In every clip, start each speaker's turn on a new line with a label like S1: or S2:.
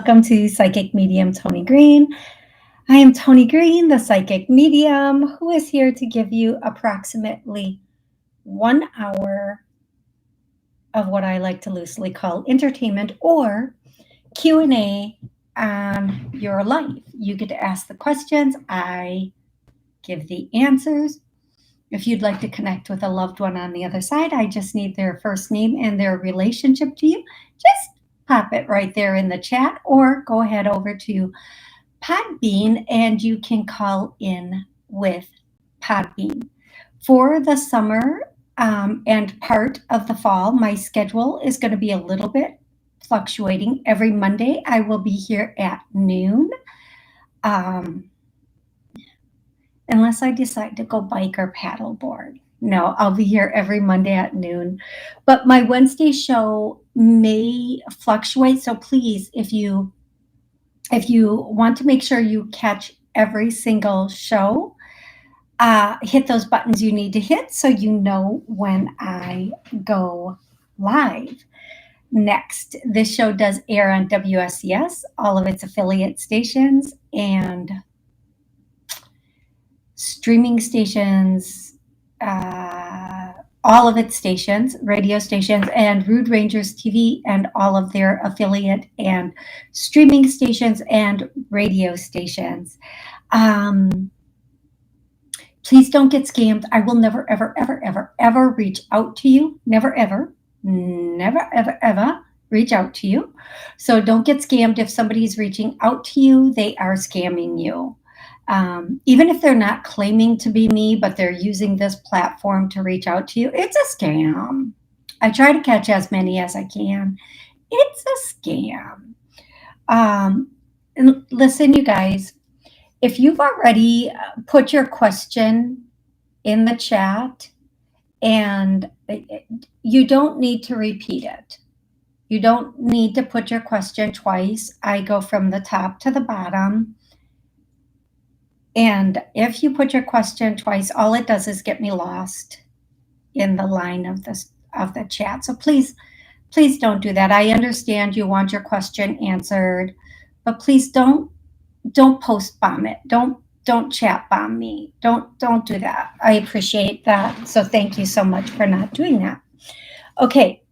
S1: welcome to Psychic Medium Toni Green. I am Toni Green, the Psychic Medium, who is here to give you approximately 1 hour of what I like to loosely call entertainment or Q&A on your life. You get to ask the questions, I give the answers. If you'd like to connect with a loved one on the other side, I just need their first name and their relationship to you. Just pop it right there in the chat or go ahead over to Podbean and you can call in with Podbean. For the summer and part of the fall, my schedule is going to be a little bit fluctuating. Every Monday, I will be here at noon. Unless I decide to go bike or paddleboard. No, I'll be here every Monday at noon. But my Wednesday show may fluctuate. So please, if you want to make sure you catch every single show, hit those buttons you need to hit so you know when I go live. Next, this show does air on WSCS, all of its affiliate stations, and streaming stations, all of its stations, radio stations, and Rude Rangers TV and all of their affiliate and streaming stations and radio stations. Please don't get scammed. I will never, ever, ever, ever, ever reach out to you. Never, ever reach out to you. So don't get scammed. If somebody's reaching out to you, they are scamming you. Even if they're not claiming to be me, but they're using this platform to reach out to you, it's a scam. I try to catch as many as I can. It's a scam. And listen, you guys, if you've already put your question in the chat and you don't need to repeat it. You don't need to put your question twice. I go from the top to the bottom. And if you put your question twice, all it does is get me lost in the line of the chat. So please don't do that. I understand you want your question answered, but please don't post bomb it. Don't chat bomb me. Don't do that. I appreciate that. So thank you so much for not doing that. Okay.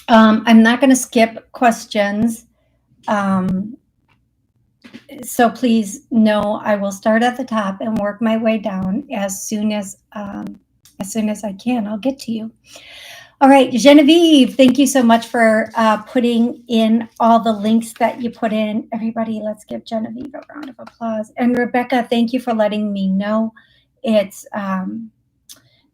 S1: I'm not going to skip questions. So please know I will start at the top and work my way down as soon as I can. I'll get to you. All right, Genevieve, thank you so much for putting in all the links that you put in. Everybody, let's give Genevieve a round of applause. And Rebecca, thank you for letting me know. It's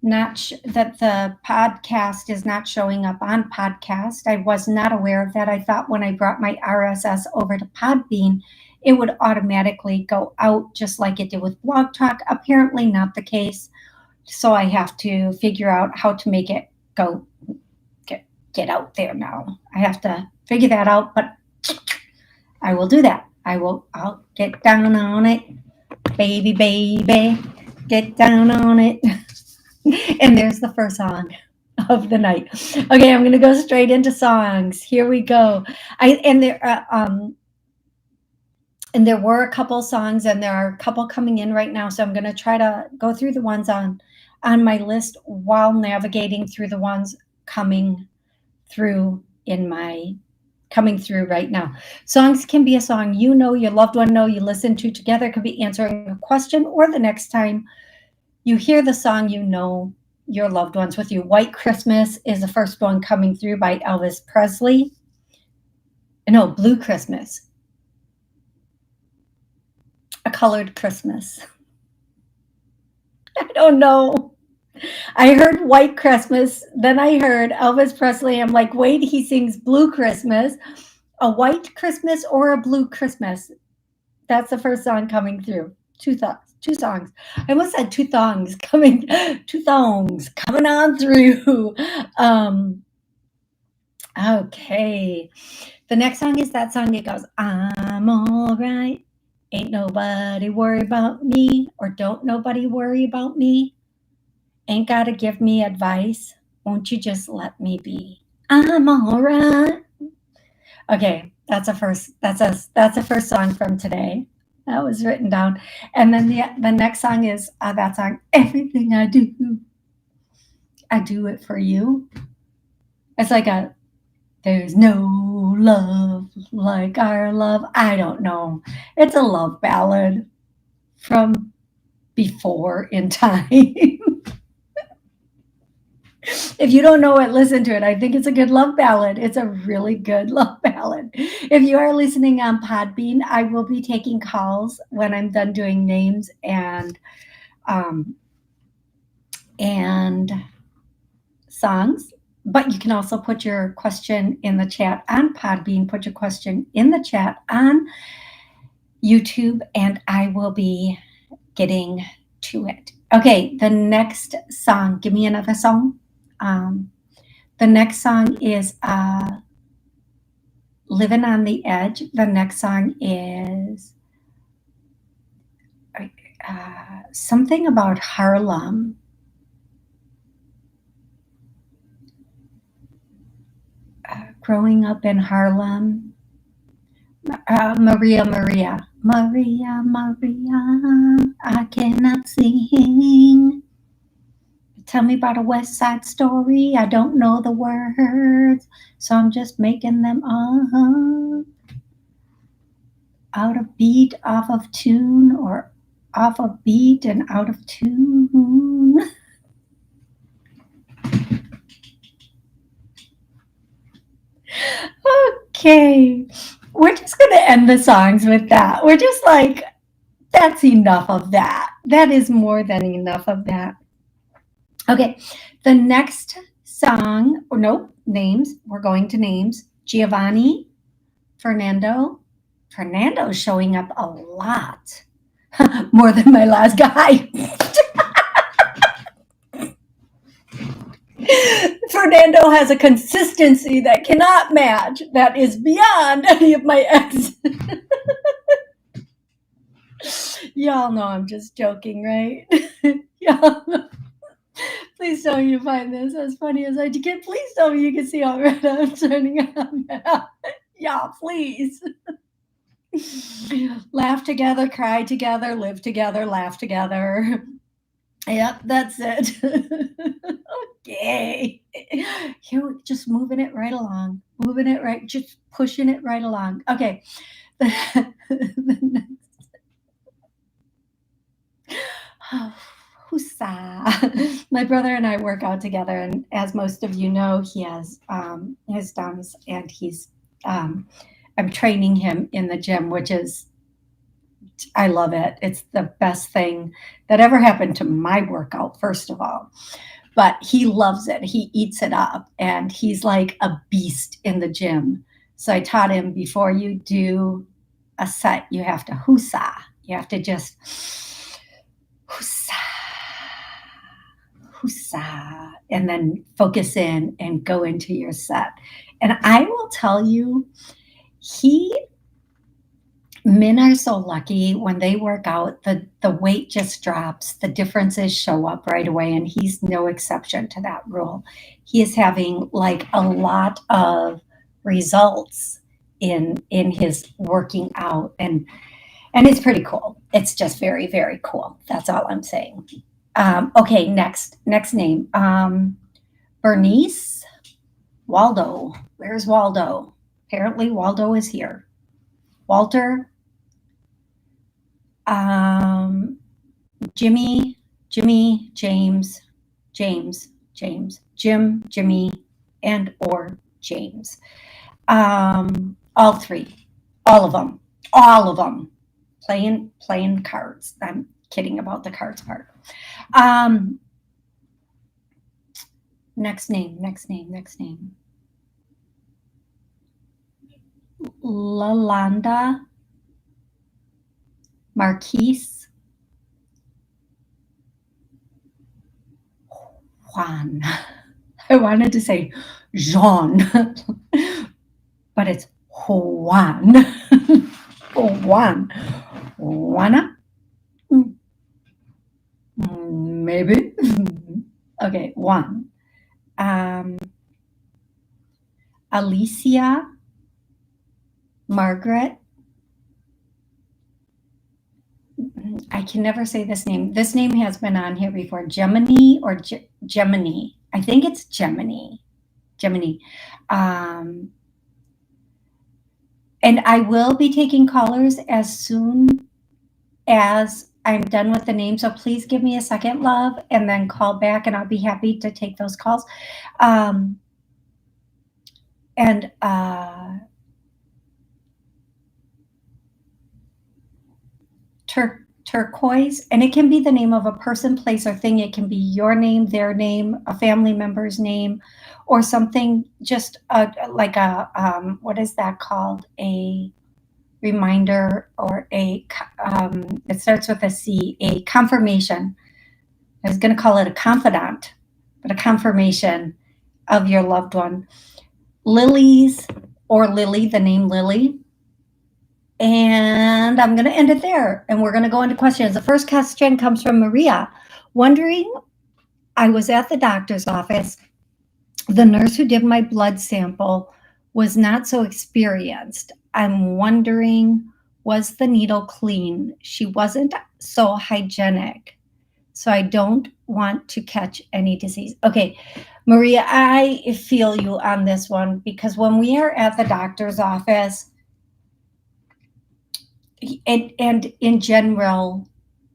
S1: not that the podcast is not showing up on podcast. I was not aware of that. I thought when I brought my RSS over to Podbean, it would automatically go out just like it did with Blog Talk. Apparently not the case. So I have to figure out how to make it go get out there now. I have to figure that out, but I will do that. I'll get down on it. Baby, get down on it. And there's the first song of the night. Okay, I'm going to go straight into songs. Here we go. And there were a couple songs, and there are a couple coming in right now. So I'm going to try to go through the ones on my list while navigating through the ones coming through right now. Songs can be a song you know, your loved one know, you listen to together. It could be answering a question, or the next time you hear the song, you know your loved one's with you. White Christmas is the first one coming through by Elvis Presley. No, Blue Christmas. A Colored Christmas. I don't know. I heard White Christmas, then I heard Elvis Presley. I'm like, wait, he sings Blue Christmas. A White Christmas or a Blue Christmas? That's the first song coming through. Two songs. I almost said two thongs coming on through. Okay. The next song is that song. It goes, I'm all right. Ain't nobody worry about me, or don't nobody worry about me. Ain't gotta give me advice. Won't you just let me be? I'm all right. Okay. That's a first. That's a first song from today. That was written down. And then the next song is that song. Everything I do it for you. It's like a there's no love like our love. I don't know. It's a love ballad from before in time. If you don't know it, listen to it. I think it's a good love ballad. It's a really good love ballad. If you are listening on Podbean, I will be taking calls when I'm done doing names um, and songs. But you can also put your question in the chat on Podbean, put your question in the chat on YouTube, and I will be getting to it. Okay, the next song, give me another song. The next song is Living on the Edge. The next song is something about Harlem. Growing up in Harlem. Maria, Maria. Maria, Maria, I cannot sing. Tell me about a West Side Story. I don't know the words, so I'm just making them up. Out of beat, off of tune, or off of beat and out of tune. Okay, we're just going to end the songs with that. We're just like, that's enough of that. That is more than enough of that. Okay, the next song, or nope, names. We're going to names. Giovanni, Fernando. Fernando's showing up a lot. More than my last guy. Fernando has a consistency that cannot match. That is beyond any of my exes. Y'all know I'm just joking, right? Y'all know. Please tell me you find this as funny as I can. Please tell me you can see how red I'm turning on now. Yeah, please. Laugh together, cry together, live together, laugh together. Yep, that's it. Okay. Here, just moving it right along. Moving it right, just pushing it right along. Okay. Husa. My brother and I work out together, and as most of you know, he has his DUNS, and I'm training him in the gym, which is I love it. It's the best thing that ever happened to my workout, first of all. But he loves it. He eats it up, and he's like a beast in the gym. So I taught him before you do a set, you have to husa. You have to just husa, husa, and then focus in and go into your set. And I will tell you, men are so lucky when they work out, the weight just drops, the differences show up right away, and he's no exception to that rule. He is having like a lot of results in his working out, and it's pretty cool. It's just very, very cool. That's all I'm saying. Okay, next name. Bernice Waldo. Where's Waldo? Apparently Waldo is here. Walter, Jimmy, James, Jim, Jimmy, and or James. All three, all of them, playing cards. I'm kidding about the cards part. Next name. Lalanda, Marquise, Juan. I wanted to say Jean, but it's Juan. Juana? Maybe. Okay, Juan. Alicia, Margaret. I can never say this name. This name has been on here before. Gemini or Gemini. I think it's Gemini. Gemini. Um, and I will be taking callers as soon as I'm done with the name. So please give me a second, love, and then call back, and I'll be happy to take those calls. Um, and turquoise, and it can be the name of a person, place, or thing. It can be your name, their name, a family member's name, or something just like a what is that called? A reminder, or it starts with a C, a confirmation. I was going to call it a confidant, but a confirmation of your loved one. Lilies, or Lily, the name Lily. And I'm going to end it there, and we're going to go into questions. The first question comes from Maria, wondering, I was at the doctor's office. The nurse who did my blood sample was not so experienced. I'm wondering, was the needle clean? She wasn't so hygienic, so I don't want to catch any disease. Okay, Maria, I feel you on this one, because when we are at the doctor's office, and in general,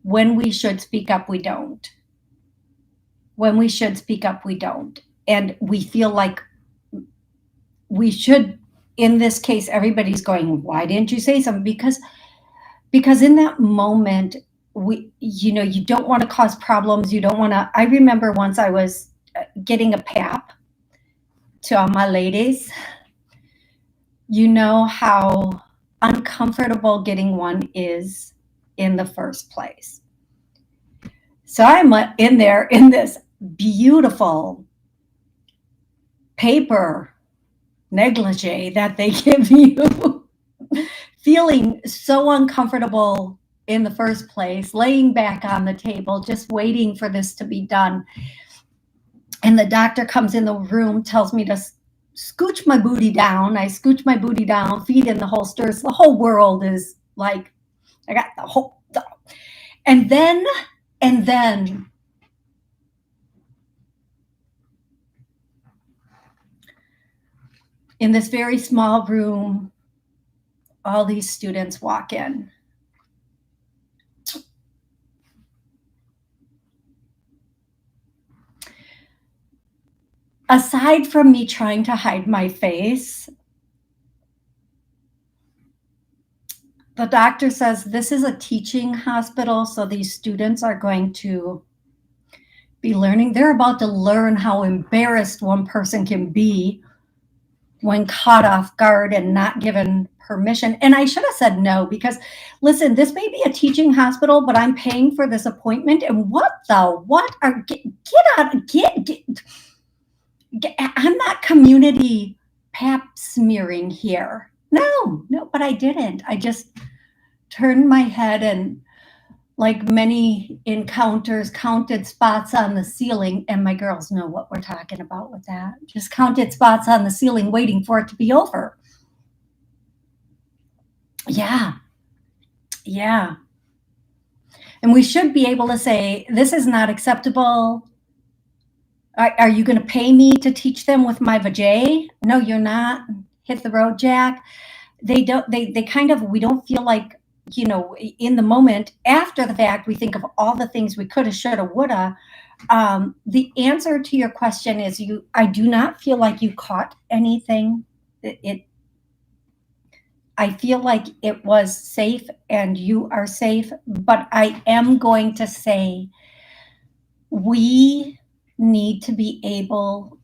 S1: when we should speak up, we don't. When we should speak up, we don't. And we feel like we should. In this case, everybody's going, why didn't you say something? Because in that moment, you don't want to cause problems. You don't want to. I remember once I was getting a PAP, to all my ladies. You know how uncomfortable getting one is in the first place. So I'm in there in this beautiful paper negligee that they give you, feeling so uncomfortable in the first place, laying back on the table, just waiting for this to be done. And the doctor comes in the room, tells me to scooch my booty down. I scooch my booty down, feet in the holsters. The whole world is like, I got the whole, and then in this very small room, all these students walk in. Aside from me trying to hide my face, the doctor says this is a teaching hospital, so these students are going to be learning. They're about to learn how embarrassed one person can be when caught off guard and not given permission. And I should have said no, because listen, this may be a teaching hospital, but I'm paying for this appointment. And I'm not community pap smearing here. No, but I didn't. I just turned my head and, like many encounters, counted spots on the ceiling. And my girls know what we're talking about with that. Just counted spots on the ceiling, waiting for it to be over. Yeah. And we should be able to say, this is not acceptable. Are you going to pay me to teach them with my vajay? No, you're not. Hit the road, Jack. They kind of, we don't feel like, in the moment, after the fact, we think of all the things we coulda, shoulda, woulda. The answer to your question is I do not feel like you caught anything. I feel like it was safe and you are safe, but I am going to say we need to be able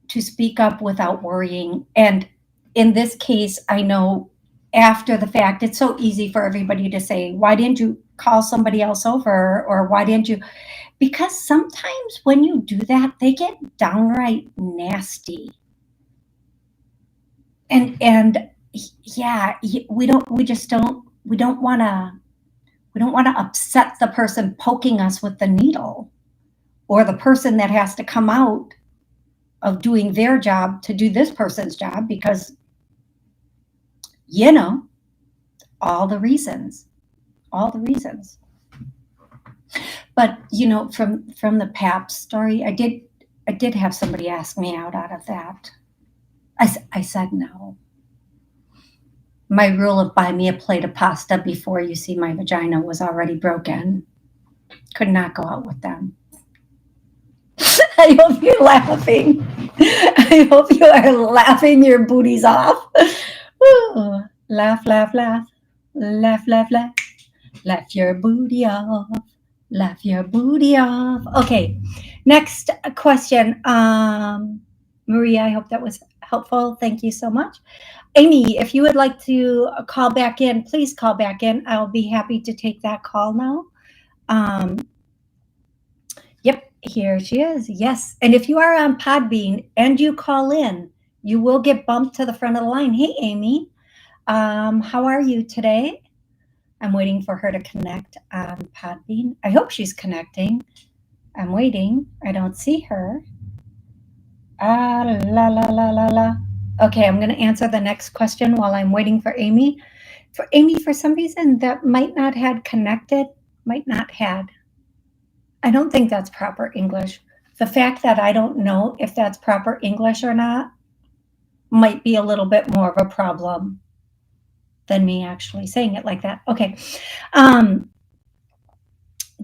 S1: to speak up without worrying. And in this case, I know after the fact, it's so easy for everybody to say, why didn't you call somebody else over? Or why didn't you? Because sometimes when you do that, they get downright nasty. And yeah, we don't want to upset the person poking us with the needle, or the person that has to come out of doing their job to do this person's job, because You know, all the reasons, all the reasons. But from the Pap story, I did have somebody ask me out of that. I said no. My rule of buy me a plate of pasta before you see my vagina was already broken. Could not go out with them. I hope you're laughing. I hope you are laughing your booties off. Ooh, laugh, laugh, laugh. Laugh, laugh, laugh. Laugh your booty off. Laugh your booty off. Okay, next question. Maria, I hope that was helpful. Thank you so much. Amy, if you would like to call back in, please call back in. I'll be happy to take that call now. Um, yep, here she is. Yes. And if you are on Podbean and you call in, you will get bumped to the front of the line. Hey, Amy, how are you today? I'm waiting for her to connect on Podbean. I hope she's connecting. I'm waiting. I don't see her. Ah, la, la, la, la, la. Okay, I'm going to answer the next question while I'm waiting for Amy. For Amy, for some reason, that might not had connected, might not had. I don't think that's proper English. The fact that I don't know if that's proper English or not might be a little bit more of a problem than me actually saying it like that. Okay.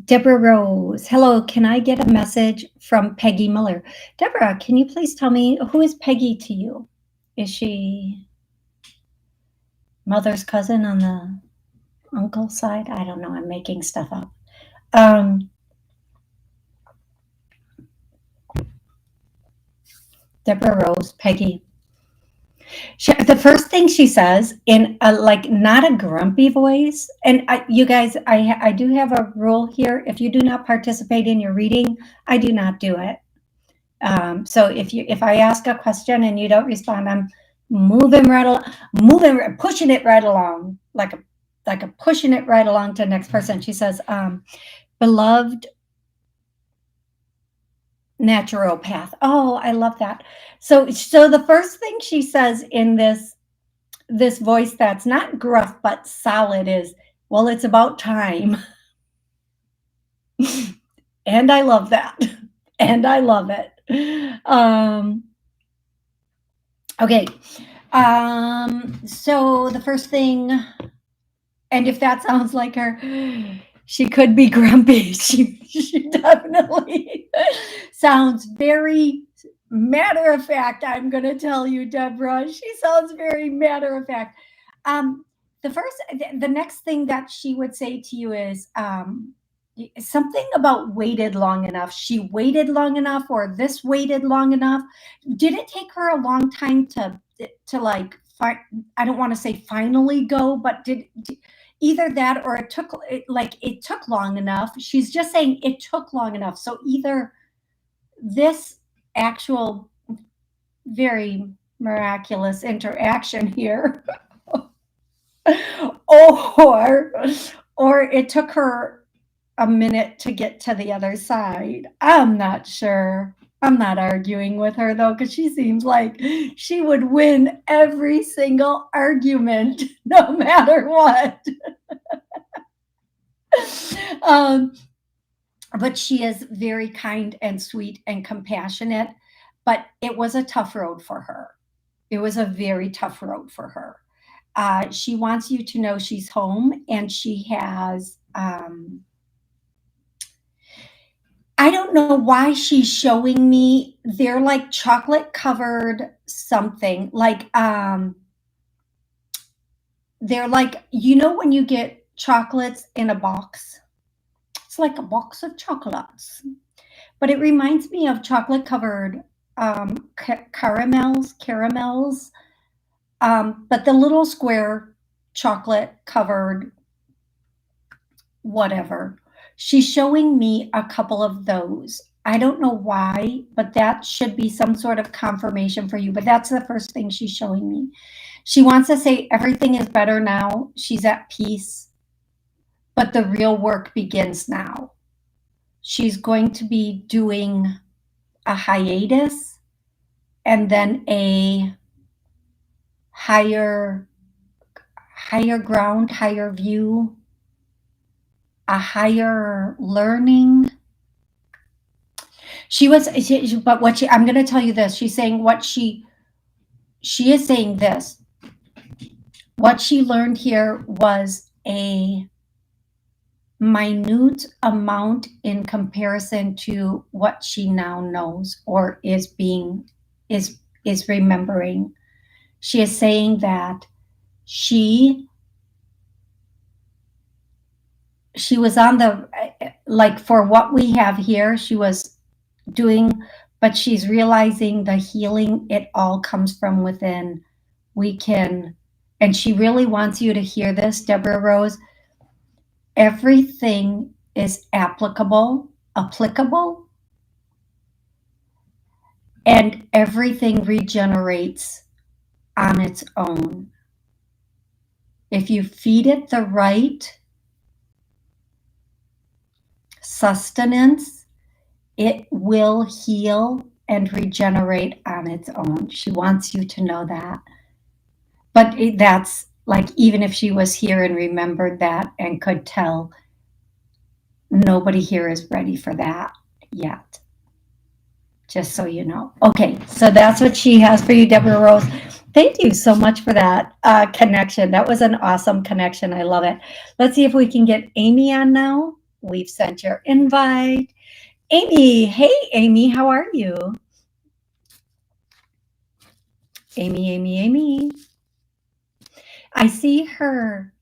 S1: Deborah Rose, hello, can I get a message from Peggy Miller? Deborah, can you please tell me, who is Peggy to you? Is she mother's cousin on the uncle side? I don't know, I'm making stuff up. Deborah Rose, Peggy. The first thing she says in a, like, not a grumpy voice, and you guys, I do have a rule here. If you do not participate in your reading, I do not do it. So if I ask a question and you don't respond, I'm pushing it right along, like a pushing it right along to the next person. She says, beloved naturopath. Oh, I love that. So the first thing she says in this voice that's not gruff but solid is, well, it's about time. And I love that. And I love it. Okay. So the first thing, and if that sounds like her, she could be grumpy. She definitely sounds very matter of fact. I'm going to tell you, Deborah, she sounds very matter of fact. The next thing that she would say to you is, something about waited long enough. She waited long enough, or this waited long enough. Did it take her a long time to like, I don't want to say finally go, but did either that, or it took long enough. She's just saying it took long enough. So either this actual very miraculous interaction here, or it took her a minute to get to the other side. I'm not sure. I'm not arguing with her though, because she seems like she would win every single argument, no matter what. But she is very kind and sweet and compassionate. But it was a tough road for her. It was a very tough road for her. She wants you to know she's home, and she has. I don't know why she's showing me. They're like chocolate covered something. Like they're like, when you get chocolates in a box. It's like a box of chocolates. But it reminds me of chocolate covered caramels. But the little square chocolate covered whatever. She's showing me a couple of those. I don't know why, but that should be some sort of confirmation for you. But that's the first thing she's showing me. She wants to say everything is better now. She's at peace. But the real work begins now. She's going to be doing a hiatus and then a higher higher ground, higher view, a higher learning. But I'm going to tell you this. She's saying she is saying this. What she learned here was a minute amount in comparison to what she now knows or is remembering. She is saying that she was on the, like, for what we have here, she was doing, but she's realizing the healing, it all comes from within. And she really wants you to hear this, Deborah Rose. Everything is applicable, and everything regenerates on its own. If you feed it the right sustenance, it will heal and regenerate on its own. She wants you to know that. But that's like, even if she was here and remembered that and could tell, nobody here is ready for that yet. Just so you know. Okay, so that's what she has for you, Deborah Rose. Thank you so much for that connection. That was an awesome connection. I love it. Let's see if we can get Amy on now. We've sent your invite. Amy, hey, Amy, how are you? Amy. I see her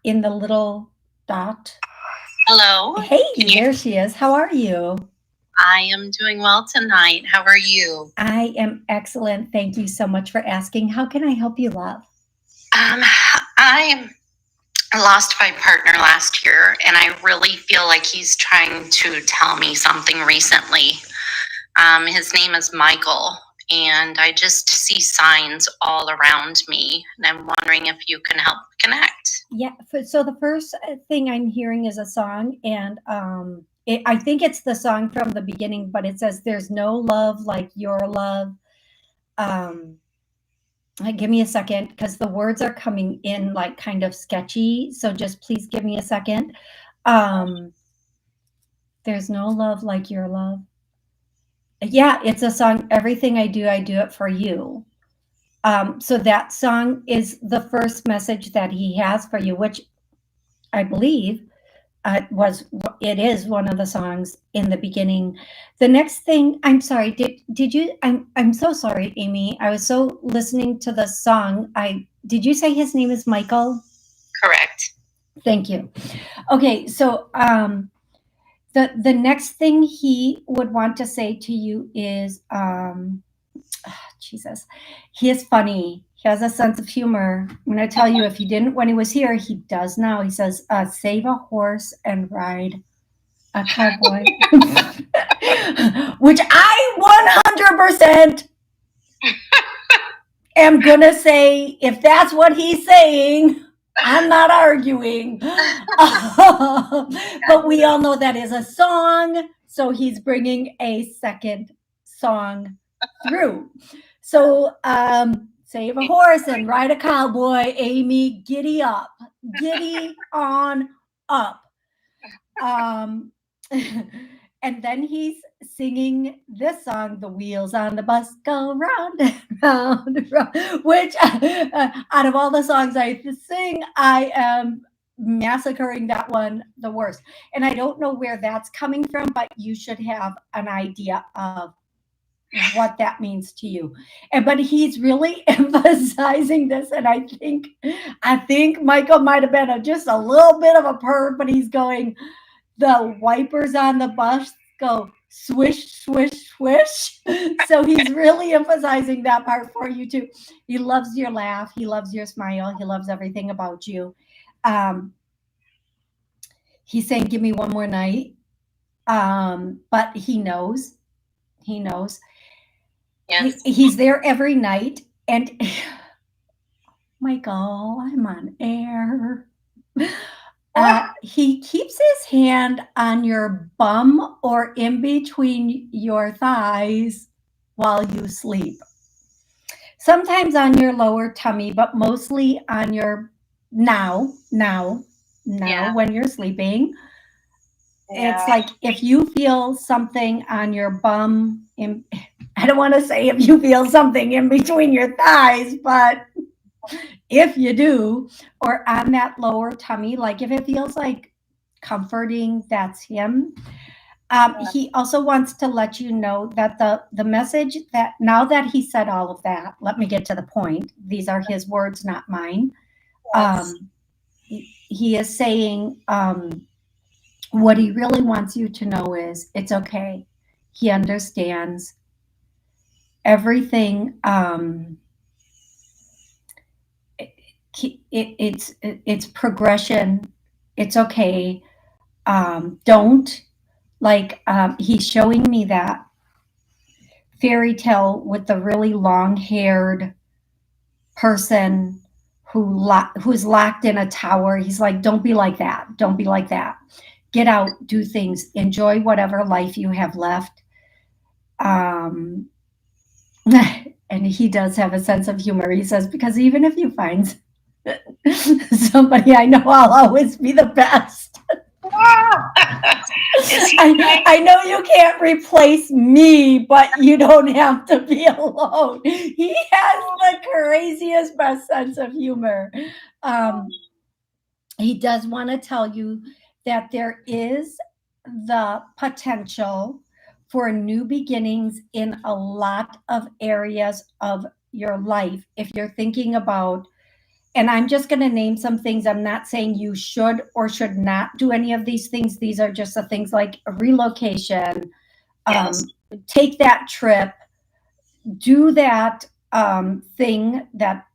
S1: in the little dot.
S2: Hello.
S1: Hey, there she is. How are you?
S2: I am doing well tonight. How are you?
S1: I am excellent. Thank you so much for asking. How can I help you, love?
S2: I lost my partner last year, and I really feel like he's trying to tell me something recently. His name is Michael, and I just see signs all around me, and I'm wondering if you can help connect.
S1: Yeah. So the first thing I'm hearing is a song, and I think it's the song from the beginning, but it says, "There's no love like your love." Give me a second, because the words are coming in like kind of sketchy. So just please give me a second. There's no love like your love. Yeah, it's a song. Everything I do it for you. So that song is the first message that he has for you, which I believe it is one of the songs in the beginning. The next thing, I'm sorry, did you, I'm so sorry, Amy. I was so listening to the song. Did you say his name is Michael?
S2: Correct.
S1: Thank you. Okay, so the next thing he would want to say to you is, Jesus, he is funny. He has a sense of humor. I'm going to tell you, if he didn't when he was here, he does now. He says, save a horse and ride a cowboy. Which I 100% am going to say, if that's what he's saying, I'm not arguing. But we all know that is a song. So he's bringing a second song through. So save a horse and ride a cowboy. Amy, giddy up. Giddy on up. And then he's singing this song, "The wheels on the bus go round and round and round," which out of all the songs I sing, I am massacring that one the worst. And I don't know where that's coming from, but you should have an idea of what that means to you. But he's really emphasizing this, and I think Michael might have been just a little bit of a perv, but he's going, the wipers on the bus go swish, swish, swish. So he's really emphasizing that part for you too. He loves your laugh. He loves your smile. He loves everything about you. He's saying, give me one more night. But he knows.
S2: Yes.
S1: He's there every night. And Michael, I'm on air. He keeps his hand on your bum or in between your thighs while you sleep. Sometimes on your lower tummy, but mostly on your now,
S2: Yeah.
S1: when you're sleeping.
S2: Yeah.
S1: It's like if you feel something on your bum, I don't want to say if you feel something in between your thighs, but if you do, or on that lower tummy, like if it feels like comforting, that's him. He also wants to let you know that the message that now that he said all of that, let me get to the point. These are his words, not mine.
S2: Yes.
S1: He is saying what he really wants you to know is it's okay. He understands everything. It's progression. It's okay. Don't like he's showing me that fairy tale with the really long haired person who's locked in a tower. He's like, don't be like that. Don't be like that. Get out, do things, enjoy whatever life you have left. Um, and he does have a sense of humor. He says, because even if you find somebody I know, I'll always be the best. I know you can't replace me, but you don't have to be alone. He has the craziest, best sense of humor. Um, he does want to tell you that there is the potential for new beginnings in a lot of areas of your life. If you're thinking about, and I'm just going to name some things. I'm not saying you should or should not do any of these things. These are just the things like a relocation,
S2: Yes.
S1: take that trip, do that thing that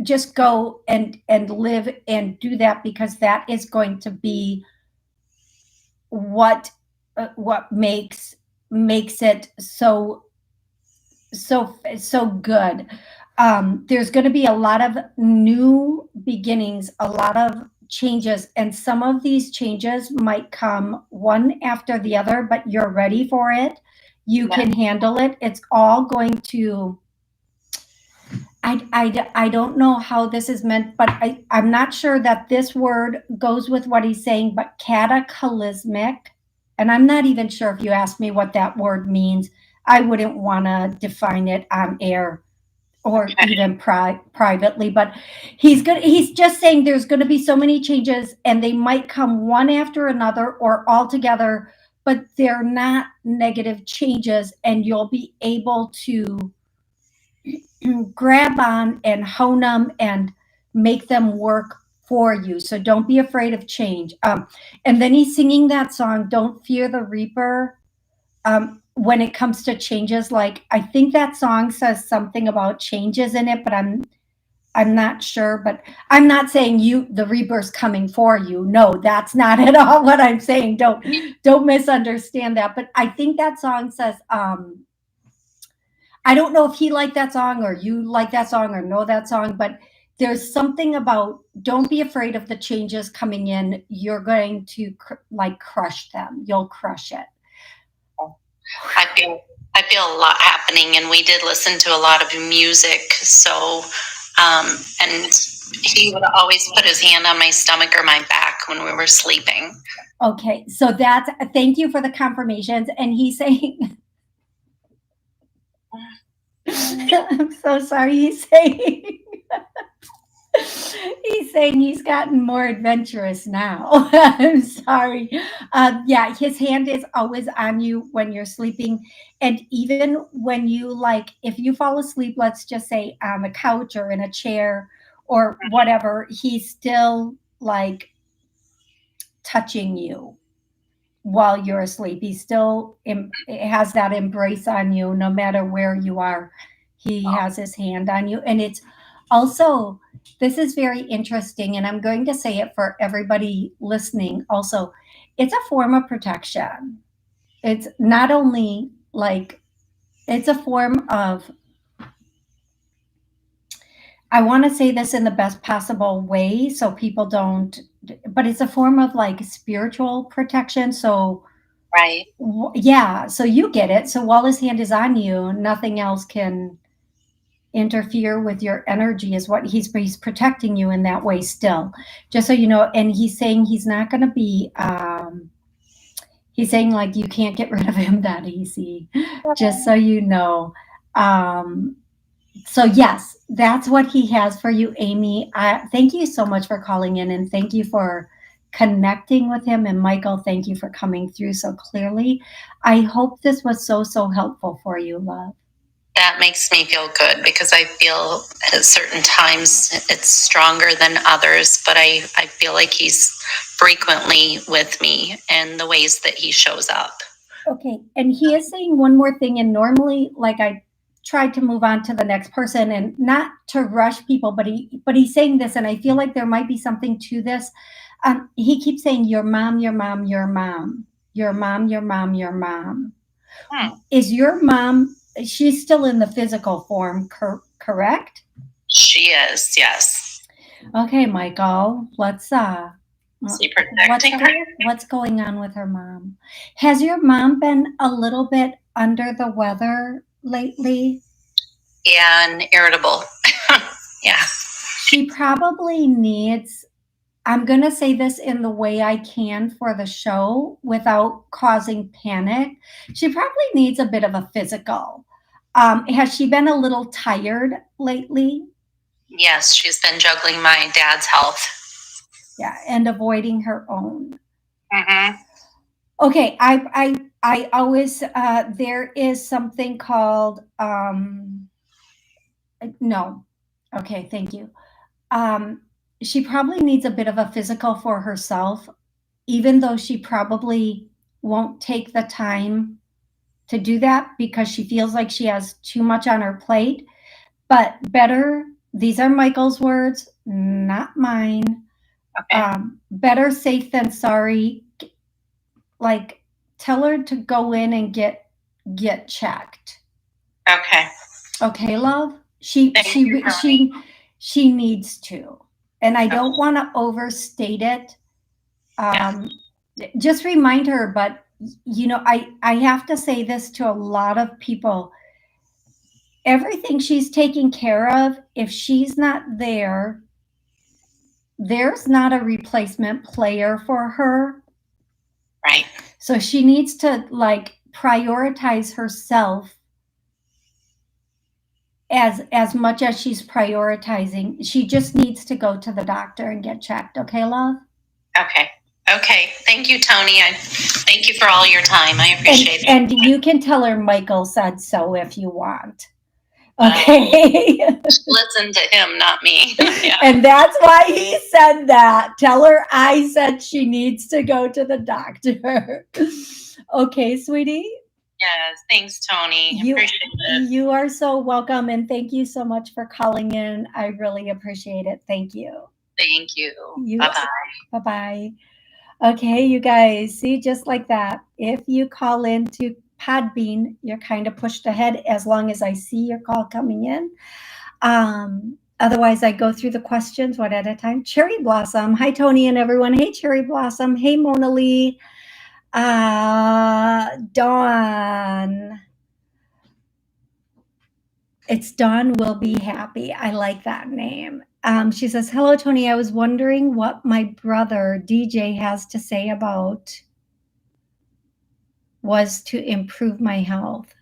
S1: just go and live and do that, because that is going to be what makes it so good. There's going to be a lot of new beginnings, a lot of changes, and some of these changes might come one after the other, but you're ready for it. You can handle it. It's all going to. I don't know how this is meant, but I'm not sure that this word goes with what he's saying, but cataclysmic. And I'm not even sure if you asked me what that word means. I wouldn't want to define it on air or even privately, but he's just saying there's going to be so many changes and they might come one after another or all together, but they're not negative changes, and you'll be able to grab on and hone them and make them work for you. So don't be afraid of change. And then he's singing that song, Don't Fear the Reaper. When it comes to changes, like I think that song says something about changes in it, but I'm not sure. But I'm not saying the Reaper's coming for you. No, that's not at all what I'm saying. Don't misunderstand that. But I think that song says I don't know if he liked that song or you like that song or know that song, but there's something about don't be afraid of the changes coming in. You're going to crush them. You'll crush it.
S2: I feel a lot happening, and we did listen to a lot of music. So, and he would always put his hand on my stomach or my back when we were sleeping.
S1: Okay, so thank you for the confirmations. And he's saying, I'm so sorry. He's saying he's gotten more adventurous now. I'm sorry. Yeah, his hand is always on you when you're sleeping. And even when if you fall asleep, let's just say on the couch or in a chair or whatever, he's still like touching you while you're asleep. He still has that embrace on you no matter where you are. He has his hand on you. And it's also, this is very interesting, and I'm going to say it for everybody listening also. It's a form of protection. It's not only it's a form of, I want to say this in the best possible way so people don't, but it's a form of spiritual protection. So,
S2: right.
S1: Yeah, so you get it. So while his hand is on you, nothing else can interfere with your energy is what he's protecting you in that way still, just so you know. And he's saying he's not going to be he's saying like you can't get rid of him that easy, just so you know. um so yes, that's what he has for you, Amy. Thank you so much for calling in, and thank you for connecting with him. And Michael, thank you for coming through so clearly. I hope this was so helpful for you, love.
S2: That makes me feel good, because I feel at certain times it's stronger than others, but I feel like he's frequently with me in the ways that he shows up.
S1: Okay, and he is saying one more thing, and normally, like, I tried to move on to the next person and not to rush people, but he's saying this, and I feel like there might be something to this. He keeps saying your mom, your mom, your mom, your mom, your mom, your mom. Is your mom? She's still in the physical form, correct?
S2: She is, yes.
S1: Okay, Michael, let's
S2: See, protecting her.
S1: What's going on with her mom? Has your mom been a little bit under the weather lately?
S2: Yeah, and irritable. Yeah.
S1: She probably needs, I'm going to say this in the way I can for the show without causing panic. She probably needs a bit of a physical. Has she been a little tired lately?
S2: Yes, she's been juggling my dad's health.
S1: Yeah, and avoiding her own.
S2: Mm-hmm.
S1: Okay, I always there is something called no. Okay, thank you. She probably needs a bit of a physical for herself, even though she probably won't take the time to do that because she feels like she has too much on her plate. But better, these are Michael's words, not mine.
S2: Okay.
S1: Better safe than sorry. Like, tell her to go in and get checked.
S2: Okay.
S1: Okay, love. She needs to, and I don't want to overstate it. Just remind her, but you know, I have to say this to a lot of people. Everything she's taking care of, if she's not there, there's not a replacement player for her.
S2: Right.
S1: So she needs to like prioritize herself as much as she's prioritizing. She just needs to go to the doctor and get checked. Okay, love?
S2: Okay. Okay. Thank you, Toni. Thank you for all your time. I appreciate it.
S1: And you can tell her Michael said so if you want. Okay.
S2: Listen to him, not me. Yeah.
S1: And that's why he said that. Tell her I said she needs to go to the doctor. Okay, sweetie?
S2: Yes. Thanks, Toni. Appreciate it.
S1: You are so welcome. And thank you so much for calling in. I really appreciate it. Thank you.
S2: Thank you. Bye-bye.
S1: Bye-bye. Okay, you guys, see, just like that. If you call into Podbean, you're kind of pushed ahead as long as I see your call coming in. Otherwise, I go through the questions one at a time. Cherry Blossom. Hi, Toni and everyone. Hey, Cherry Blossom. Hey, Mona Lee. Dawn. It's Dawn Will Be Happy. I like that name. She says, hello, Toni. I was wondering what my brother DJ has to say about was to improve my health.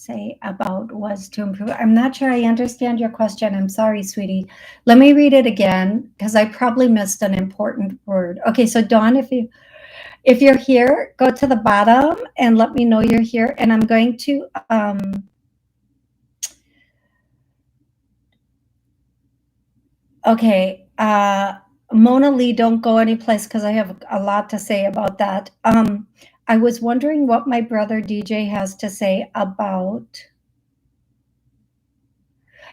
S1: I'm not sure I understand your question. I'm sorry, sweetie. Let me read it again because I probably missed an important word. Okay, so Dawn, if you're here, go to the bottom and let me know you're here. And I'm going to okay, Mona Lee, don't go anyplace because I have a lot to say about that. I was wondering what my brother DJ has to say about.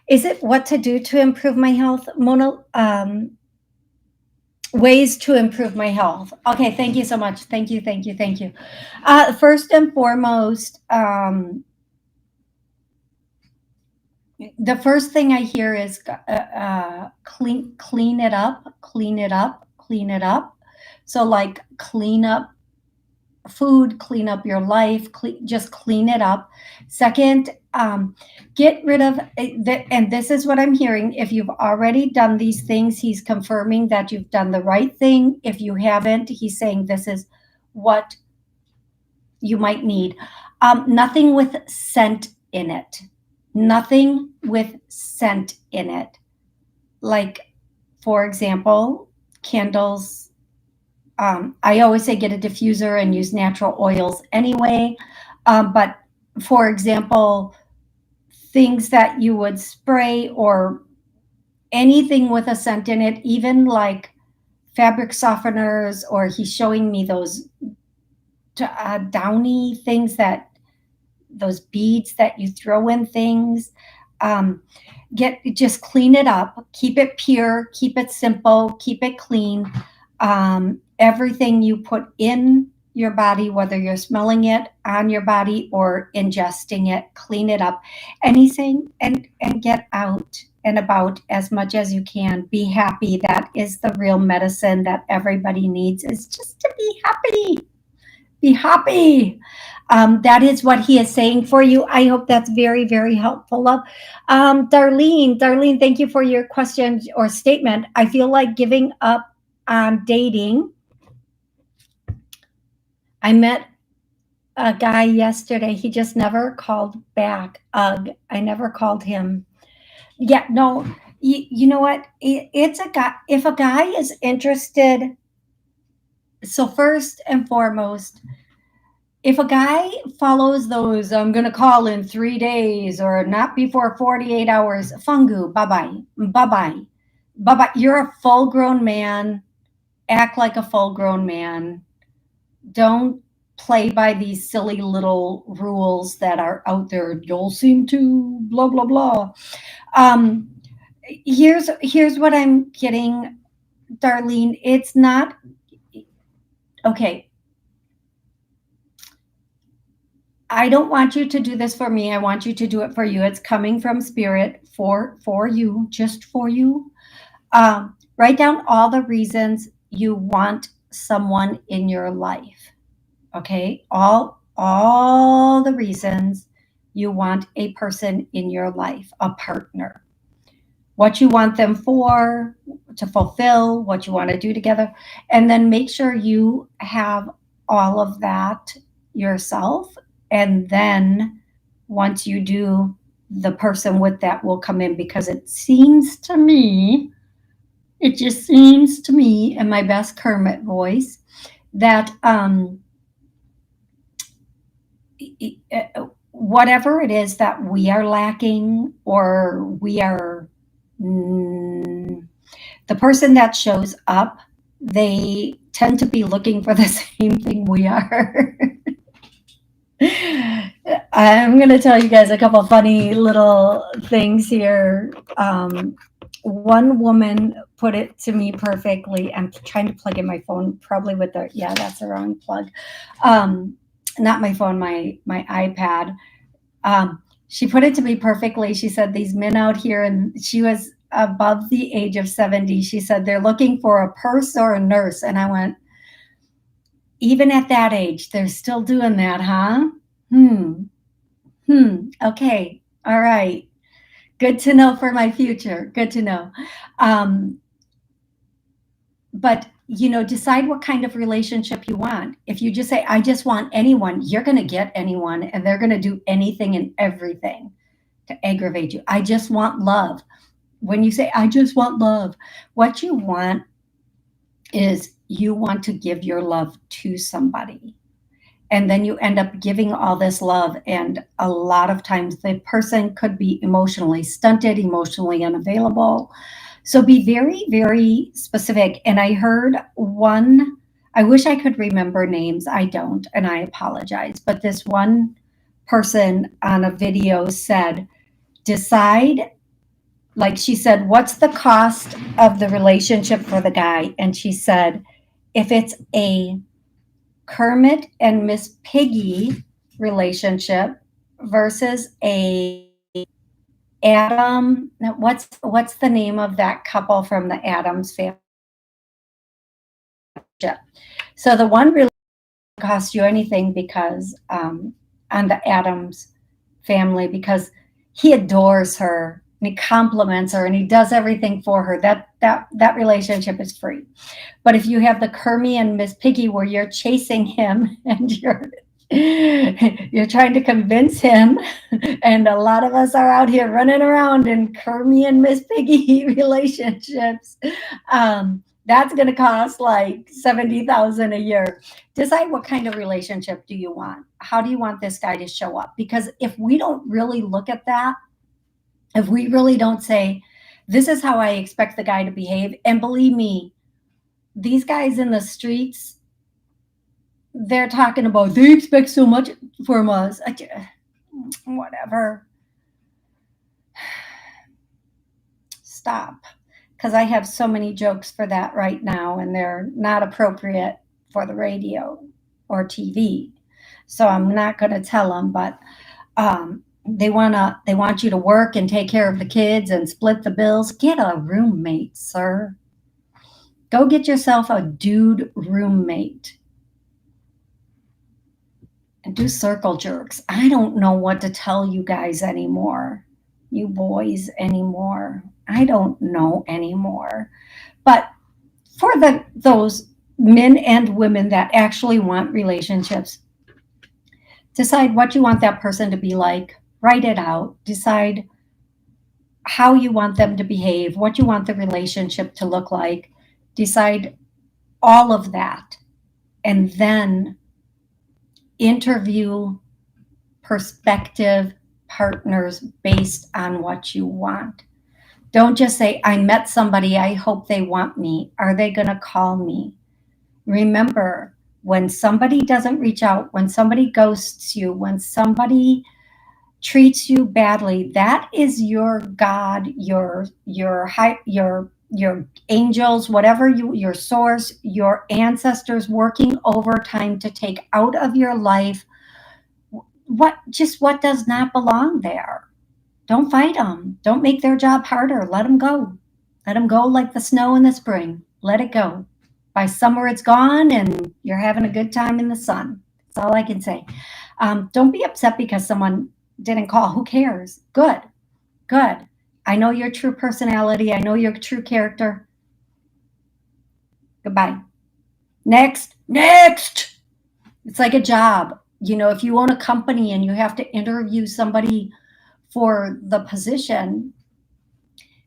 S1: Is it what to do to improve my health, Mona? Ways to improve my health. Okay, thank you so much. Thank you. First and foremost, the first thing I hear is clean it up. So like clean up food, clean up your life, just clean it up. Second, get rid of, and this is what I'm hearing. If you've already done these things, he's confirming that you've done the right thing. If you haven't, he's saying this is what you might need. Nothing with scent in it. Nothing with scent in it. Like, for example, candles. I always say get a diffuser and use natural oils anyway. But for example, things that you would spray or anything with a scent in it, even like fabric softeners, or he's showing me those downy things, that those beads that you throw in things. Just clean it up, keep it pure, keep it simple, keep it clean. Everything you put in your body, whether you're smelling it on your body or ingesting it, clean it up. And he's saying, and get out and about as much as you can. Be happy. That is the real medicine that everybody needs, is just to be happy. Be happy. That is what he is saying for you. I hope that's very, very helpful, love. Darlene, thank you for your question or statement. I feel like giving up on dating. I met a guy yesterday. He just never called back. Ugh, I never called him. Yeah, no, you know what? It's a guy. If a guy is interested, so first and foremost, if a guy follows those, I'm going to call in 3 days or not before 48 hours, fungu, bye-bye, bye-bye, bye-bye. You're a full-grown man. Act like a full-grown man. Don't play by these silly little rules that are out there. You'll seem to blah, blah, blah. Here's what I'm getting, Darlene. It's not, okay. I don't want you to do this for me. I want you to do it for you. It's coming from spirit for you, just for you. Write down all the reasons you want someone in your life. Okay? All the reasons you want a person in your life, a partner. What you want them for, to fulfill, what you want to do together. And then make sure you have all of that yourself. And then once you do, the person with that will come in, because it just seems to me, in my best Kermit voice, that whatever it is that we are lacking, or we are, the person that shows up, they tend to be looking for the same thing we are. I'm going to tell you guys a couple funny little things here. One woman put it to me perfectly. I'm trying to plug in my phone, probably with the, yeah, that's the wrong plug. Not my phone, my iPad. She put it to me perfectly. She said, these men out here, and she was above the age of 70. She said, they're looking for a purse or a nurse. And I went, even at that age, they're still doing that, huh? Okay. All right. Good to know for my future. Good to know. But, decide what kind of relationship you want. If you just say, I just want anyone, you're going to get anyone, and they're going to do anything and everything to aggravate you. I just want love. When you say, I just want love, what you want is, you want to give your love to somebody. And then you end up giving all this love. And a lot of times the person could be emotionally stunted, emotionally unavailable. So be very, very specific. And I heard one, I wish I could remember names. I don't, and I apologize. But this one person on a video said, decide, like she said, what's the cost of the relationship for the guy? And she said, if it's a Kermit and Miss Piggy relationship versus a Adam, what's the name of that couple from the Addams family? So the one really cost you anything because on the Adams family, because he adores her and he compliments her and he does everything for her. That relationship is free. But if you have the Kermie and Miss Piggy where you're chasing him and you're trying to convince him, and a lot of us are out here running around in Kermie and Miss Piggy relationships, that's going to cost like $70,000 a year. Decide what kind of relationship do you want? How do you want this guy to show up? Because if we don't really look at that, if we really don't say, this is how I expect the guy to behave, and believe me, these guys in the streets, they're talking about they expect so much from us. Whatever. Stop. Because I have so many jokes for that right now, and they're not appropriate for the radio or TV. So I'm not going to tell them, but they want you to work and take care of the kids and split the bills. Get a roommate, sir. Go get yourself a dude roommate. And do circle jerks. I don't know what to tell you guys anymore. You boys anymore. I don't know anymore. But for those men and women that actually want relationships, decide what you want that person to be like. Write it out. Decide how you want them to behave, what you want the relationship to look like. Decide all of that. And then interview prospective partners based on what you want. Don't just say, I met somebody, I hope they want me. Are they going to call me? Remember, when somebody doesn't reach out, when somebody ghosts you, when somebody treats you badly, that is your God, your angels, whatever your source, your ancestors working overtime to take out of your life what does not belong there. Don't fight them. Don't make their job harder. Let them go. Let them go like the snow in the spring. Let it go. By summer, it's gone, and you're having a good time in the sun. That's all I can say. Don't be upset because someone didn't call. Who cares? Good. I know your true personality. I know your true character. Goodbye. Next. It's like a job. You know, if you own a company and you have to interview somebody for the position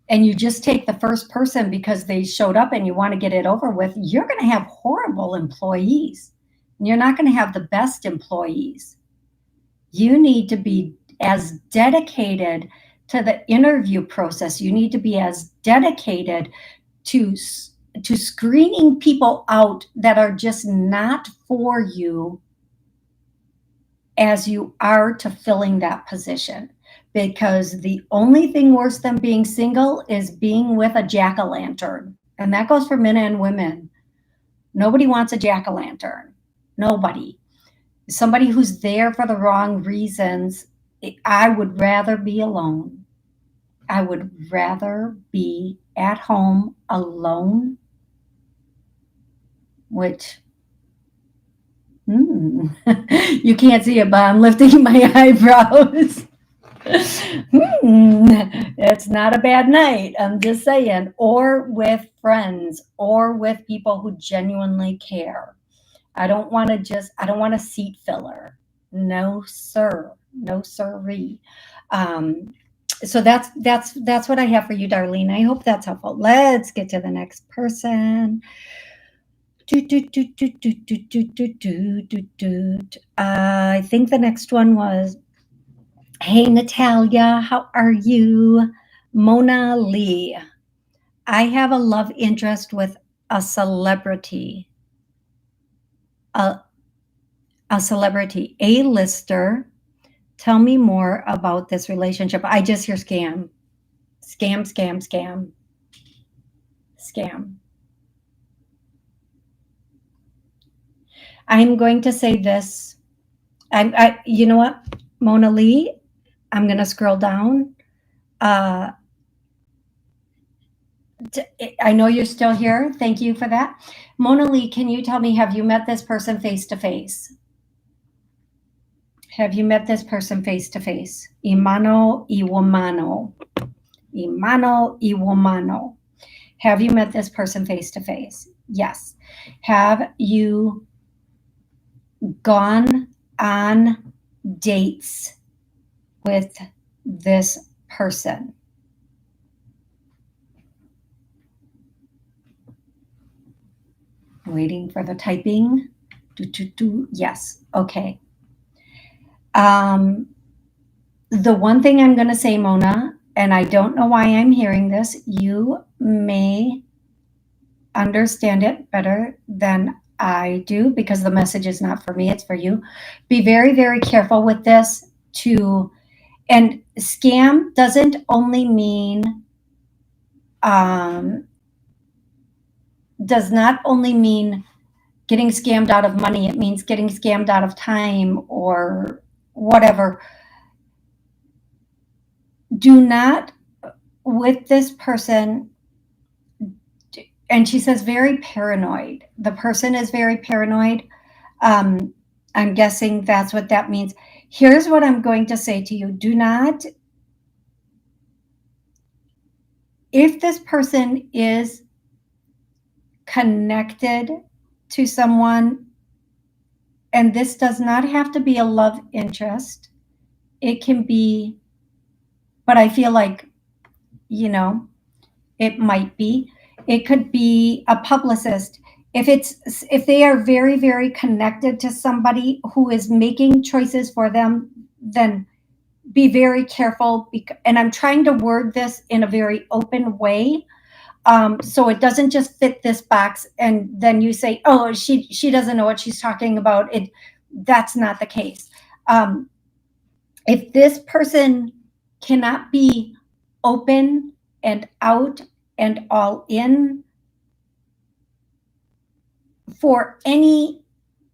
S1: and you just take the first person because they showed up and you want to get it over with, you're going to have horrible employees. And you're not going to have the best employees. You need to be as dedicated to the interview process. You need to be as dedicated to screening people out that are just not for you as you are to filling that position. Because the only thing worse than being single is being with a jack-o'-lantern. And that goes for men and women. Nobody wants a jack-o'-lantern. Nobody. Somebody who's there for the wrong reasons. I would rather be alone. I would rather be at home alone, which you can't see it, but I'm lifting my eyebrows. It's not a bad night. I'm just saying. Or with friends, or with people who genuinely care. I don't want a seat filler. No, sir. No, sirree. So that's what I have for you, Darlene. I hope that's helpful. Let's get to the next person. I think the next one was, hey, Natalia, how are you? Mona Lee. I have a love interest with a celebrity. A celebrity, A-lister. Tell me more about this relationship. I just hear scam. Scam. I'm going to say this. You know what, Mona Lee? I'm going to scroll down. I know you're still here. Thank you for that. Mona Lee, can you tell me, have you met this person face to face? Have you met this person face to face? Imano iwamano. Imano iwamano. Have you met this person face to face? Yes. Have you gone on dates with this person? Waiting for the typing. Yes. Okay. The one thing I'm going to say, Mona, and I don't know why I'm hearing this, you may understand it better than I do because the message is not for me, it's for you. Be very, very careful with this and scam doesn't only mean, does not only mean getting scammed out of money, it means getting scammed out of time or whatever. Do not, with this person, and she says very paranoid. The person is very paranoid. I'm guessing that's what that means. Here's what I'm going to say to you. Do not, if this person is connected to someone, and this does not have to be a love interest, it can be, but I feel like, it might be, it could be a publicist. If they are very, very connected to somebody who is making choices for them, then be very careful. And I'm trying to word this in a very open way, so it doesn't just fit this box and then you say, oh, she doesn't know what she's talking about. That's not the case. If this person cannot be open and out and all in for any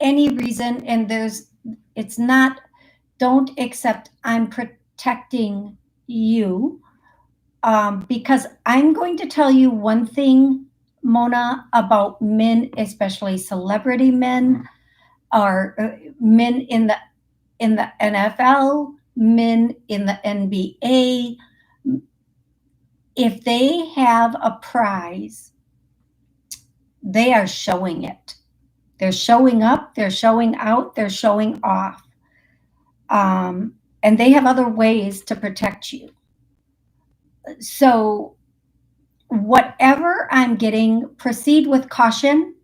S1: reason, and it's not, don't accept I'm protecting you, because I'm going to tell you one thing, Mona, about men, especially celebrity men, or men in the NFL, men in the NBA. If they have a prize, they are showing it. They're showing up, they're showing out, they're showing off. And they have other ways to protect you. So whatever I'm getting, proceed with caution.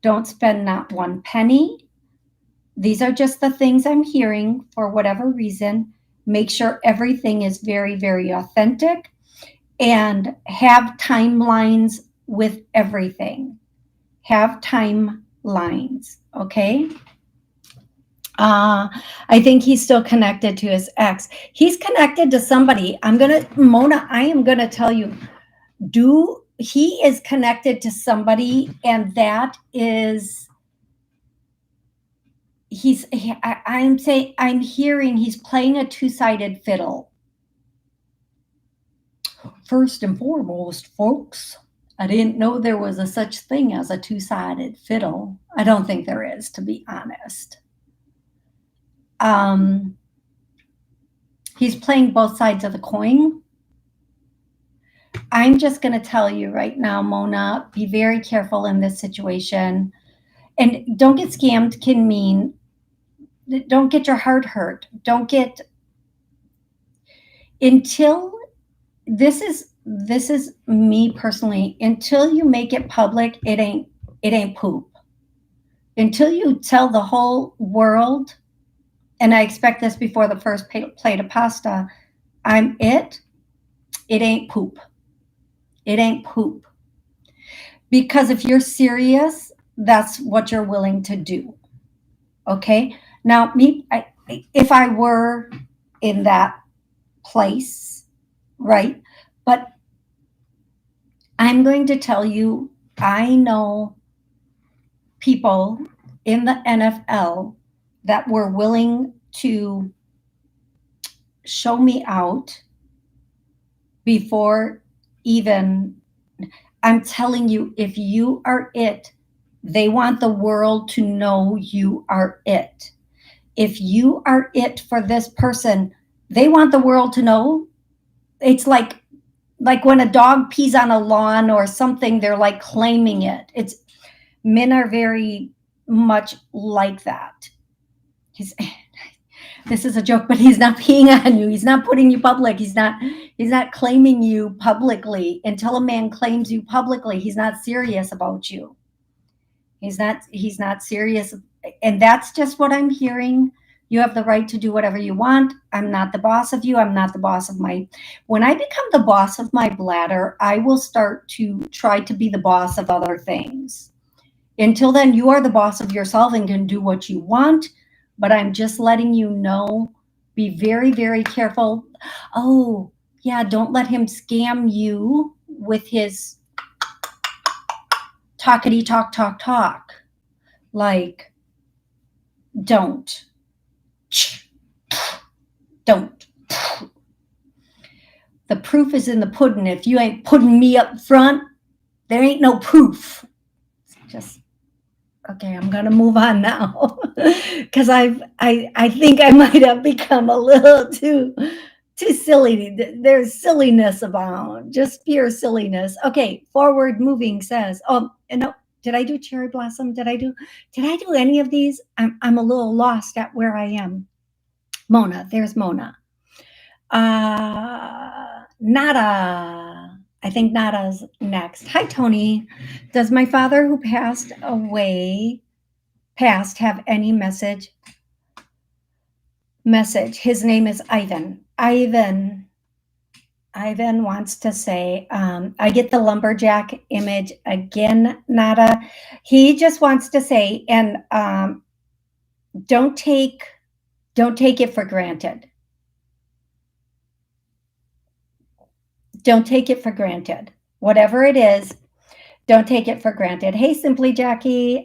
S1: Don't spend not one penny. These are just the things I'm hearing for whatever reason. Make sure everything is very, very authentic and have timelines with everything. Have timelines, okay? I think he's still connected to his ex. He's connected to somebody. Mona, I am gonna tell you, he is connected to somebody, and that is, I'm hearing he's playing a two-sided fiddle. First and foremost, folks, I didn't know there was a such thing as a two-sided fiddle. I don't think there is, to be honest. He's playing both sides of the coin. I'm just going to tell you right now, Mona, be very careful in this situation. And don't get scammed can mean, don't get your heart hurt. Don't get, until, this is me personally, until you make it public, it ain't poop. Until you tell the whole world, and I expect this before the first plate of pasta, it ain't poop. It ain't poop. Because if you're serious, that's what you're willing to do. Okay? Now, if I were in that place, right? But I'm going to tell you, I know people in the NFL that were willing to show me out before even, I'm telling you, if you are it, they want the world to know you are it. If you are it for this person, they want the world to know. It's like when a dog pees on a lawn or something, they're like claiming it. It's men are very much like that. He's, this is a joke, but he's not peeing on you. He's not putting you public. He's not claiming you publicly. Until a man claims you publicly, he's not serious about you. He's not serious. And that's just what I'm hearing. You have the right to do whatever you want. I'm not the boss of you. I'm not the boss of my. When I become the boss of my bladder, I will start to try to be the boss of other things. Until then, you are the boss of yourself and can do what you want. But I'm just letting you know, be very, very careful. Oh, yeah, don't let him scam you with his talkity talk. Like, don't. Don't. The proof is in the pudding. If you ain't putting me up front, there ain't no proof. Just okay, I'm gonna move on now because I think I might have become a little too silly. There's silliness abound, just pure silliness. Okay, forward moving says, oh, no, did I do cherry blossom? Did I do any of these? I'm a little lost at where I am. Mona, there's Mona. Nada. I think Nada's next. Hi, Toni. Does my father who passed have any message? His name is Ivan. Ivan wants to say, I get the lumberjack image again, Nada. He just wants to say, and don't take it for granted. Don't take it for granted. Whatever it is, don't take it for granted. Hey, Simply Jackie.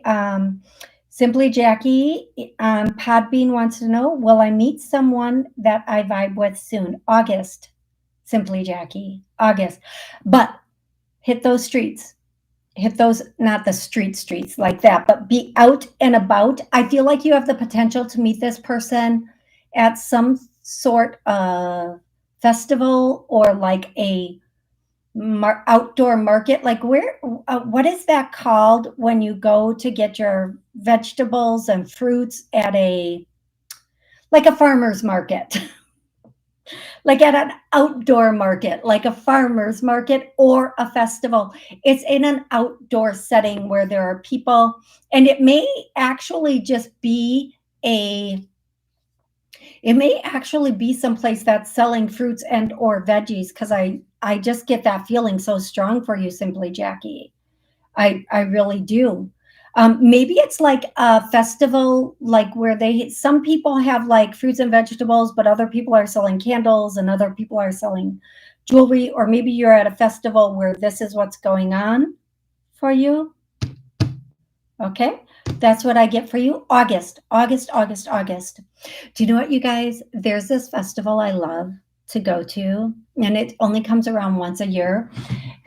S1: Simply Jackie Podbean wants to know, will I meet someone that I vibe with soon? August. Simply Jackie. August. But hit those streets. Hit those, not the streets like that, but be out and about. I feel like you have the potential to meet this person at some sort of festival or like a outdoor market. Like where, what is that called when you go to get your vegetables and fruits at like a farmer's market? Like at an outdoor market, like a farmer's market or a festival. It's in an outdoor setting where there are people, and it may actually just be someplace that's selling fruits and or veggies, because I just get that feeling so strong for you, Simply Jackie. I really do. Maybe it's like a festival, like where some people have like fruits and vegetables, but other people are selling candles and other people are selling jewelry. Or maybe you're at a festival where this is what's going on for you. Okay, that's what I get for you. August. Do you know what, you guys? There's this festival I love to go to, and it only comes around once a year.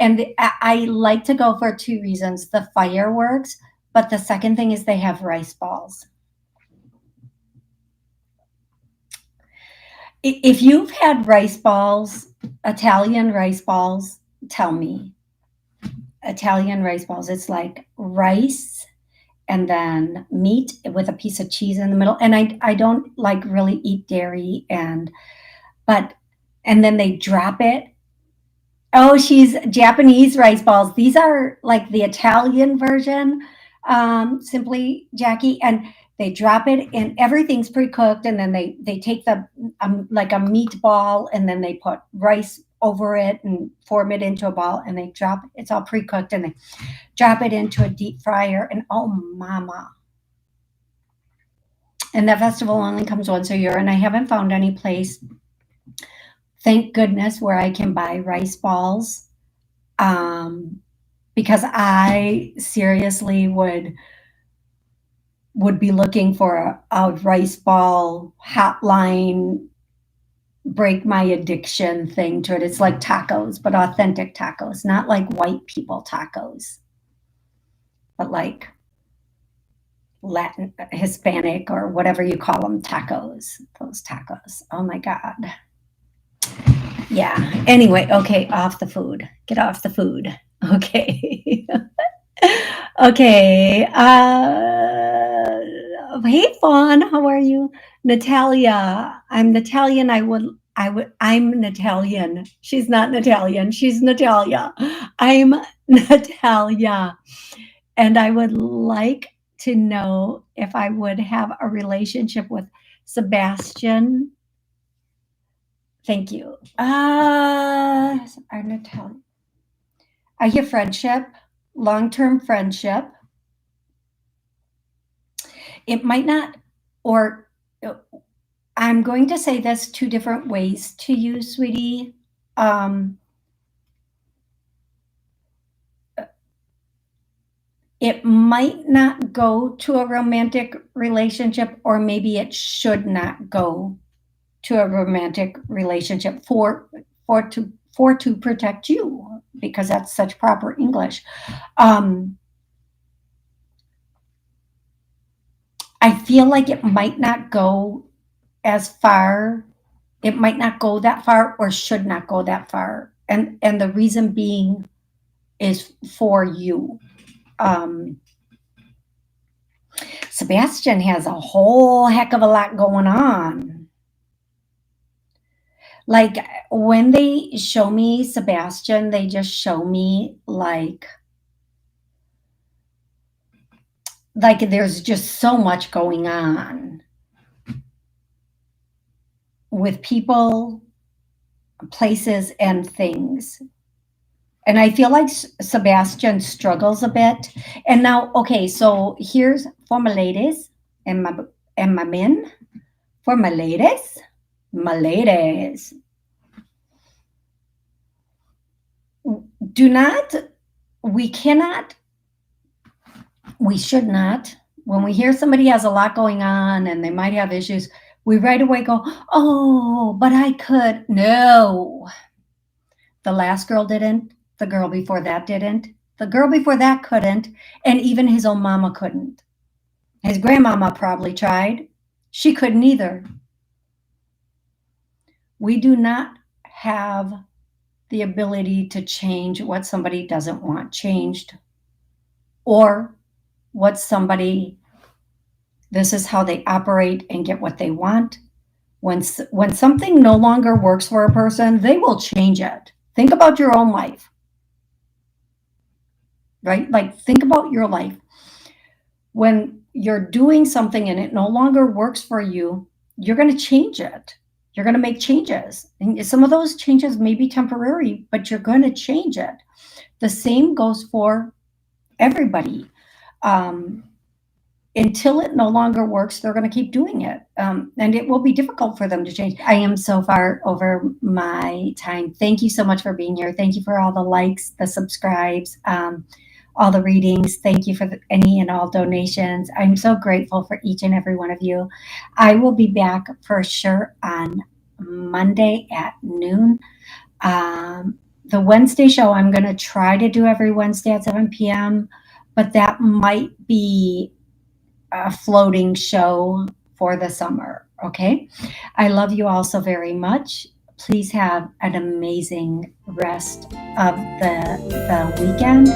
S1: And I like to go for two reasons: the fireworks, but the second thing is they have rice balls. If you've had rice balls, Italian rice balls, tell me. Italian rice balls, it's like rice and then meat with a piece of cheese in the middle. And I don't like really eat dairy, and then they drop it. Oh, she's Japanese rice balls. These are like the Italian version, Simply Jackie, and they drop it and everything's pre-cooked, and then they take the like a meatball, and then they put rice over it and form it into a ball, and they drop it. It's all pre-cooked, and they drop it into a deep fryer, and oh mama. And that festival only comes once a year, and I haven't found any place, thank goodness, where I can buy rice balls, because I seriously would be looking for a rice ball hotline break my addiction thing to it. It's like tacos, but authentic tacos, not like white people tacos, but like Latin, Hispanic, or whatever you call them, tacos. Those tacos. Oh my God. Yeah. Anyway, okay, off the food. Get off the food. Okay. Okay. Hey, Fawn, how are you? Natalia. I'm Natalian. I'm Natalian. She's not Natalian. She's Natalia. I'm Natalia. And I would like to know if I would have a relationship with Sebastian. Thank you. I'm Natalia. I hear friendship, long-term friendship. It might not, or I'm going to say this two different ways to you, sweetie. It might not go to a romantic relationship, or maybe it should not go to a romantic relationship for to protect you, because that's such proper English. I feel like it might not go as far. It might not go that far, or should not go that far. And the reason being is for you. Sebastian has a whole heck of a lot going on. Like, when they show me Sebastian, they just show me like there's just so much going on with people, places, and things. And I feel like Sebastian struggles a bit. And now, okay, so here's for my ladies and my men. For my ladies, do not, we cannot, we should not, when we hear somebody has a lot going on and they might have issues, we right away go, oh, but I could. No. The last girl didn't. The girl before that didn't. The girl before that couldn't. And even his own mama couldn't. His grandmama probably tried. She couldn't either. We do not have the ability to change what somebody doesn't want changed, or what somebody, this is how they operate and get what they want. When something no longer works for a person, they will change it. Think about your own life, right? Like, think about your life. When you're doing something and it no longer works for you, you're going to change it. You're going to make changes. And some of those changes may be temporary, but you're going to change it. The same goes for everybody. Until it no longer works, they're going to keep doing it. And it will be difficult for them to change. I am so far over my time. Thank you so much for being here. Thank you for all the likes, the subscribes, all the readings. Thank you for any and all donations. I'm so grateful for each and every one of you. I will be back for sure on Monday at noon. The Wednesday show, I'm going to try to do every Wednesday at 7 p.m., but that might be a floating show for the summer. Okay. I love you all so very much. Please have an amazing rest of the weekend.